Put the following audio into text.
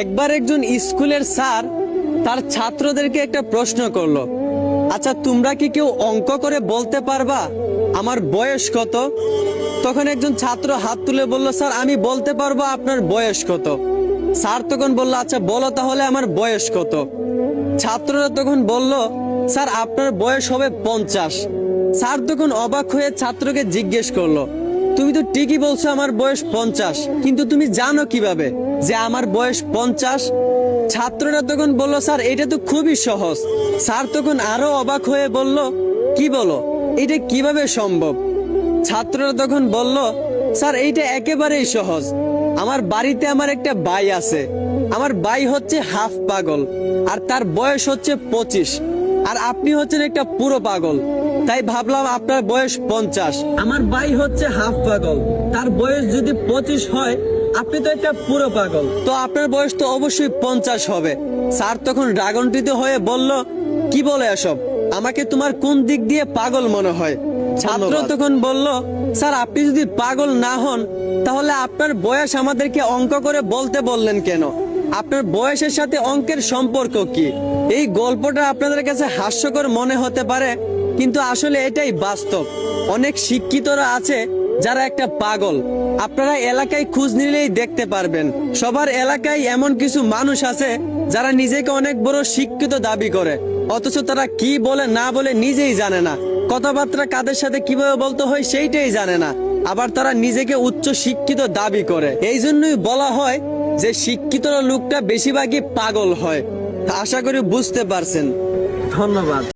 একবার একজন স্কুলের স্যার তার ছাত্রদেরকে একটা প্রশ্ন করলো, আচ্ছা তোমরা কি কেউ অঙ্ক করে বলতে পারবা আমার বয়স কত? তখন একজন ছাত্র হাত তুলে বলল, স্যার আমি বলতে পারবো আপনার বয়স কত। স্যার তখন বলল, আচ্ছা বলো তাহলে আমার বয়স কত। ছাত্ররা তখন বলল, স্যার আপনার বয়স হবে 50। স্যার তখন অবাক হয়ে ছাত্রকে জিজ্ঞেস করলো, তুমি তো ঠিকই বলছো আমার বয়স 50, কিন্তু তুমি জানো কিভাবে যে আমার বয়স 50? ছাত্ররা তখন বলল, স্যার এটা তো খুবই সহজ। স্যার তখন আরো অবাক হয়ে বলল, কি বলো, এটা কিভাবে সম্ভব? ছাত্ররা তখন বলল, স্যার এইটা একেবারেই সহজ। আমার বাড়িতে আমার একটা ভাই আছে, আমার ভাই হচ্ছে হাফ পাগল আর তার বয়স হচ্ছে 25, আর আপনি হচ্ছেন একটা পুরো পাগল, তাই ভাবলাম আপনার বয়স 50। আমার ভাই হচ্ছে হাফ পাগল, তার বয়স যদি 25 হয়, আপনি তো একটা পুরো পাগল, তো আপনার বয়স তো অবশ্যই 50 হবে। স্যার তখন রাগান্বিত হয়ে বলল, কি বলে এসব, আমাকে তোমার কোন দিক দিয়ে পাগল মনে হয়? ছাত্র তখন বলল, স্যার আপনি যদি পাগল না হন তাহলে আপনার বয়স আমাদেরকে অঙ্ক করে বলতে বললেন কেন? আপনার বয়সের সাথে অঙ্কের সম্পর্ক কি? এই গল্পটা আপনাদের কাছে হাস্যকর মনে হতে পারে, কিন্তু আসলে এটাই বাস্তব। অনেক শিক্ষিতরা আছে যারা একটা পাগল। আপনারা এলাকায় খোঁজ নিলেই দেখতে পারবেন, সবার এলাকায় এমন কিছু মানুষ আছে যারা নিজেকে অনেক বড় শিক্ষিত দাবি করে, অথচ তারা কি বলে না বলে নিজেই জানে না। কথাবার্তা কাদের সাথে কিভাবে বলতে হয় সেইটাই জানে না। আবার তারা নিজেকে উচ্চ শিক্ষিত দাবি করে। এই জন্যই বলা হয় যে শিক্ষিত লোকটা বেশিরভাগই পাগল হয়। আশা করি বুঝতে পারছেন। ধন্যবাদ।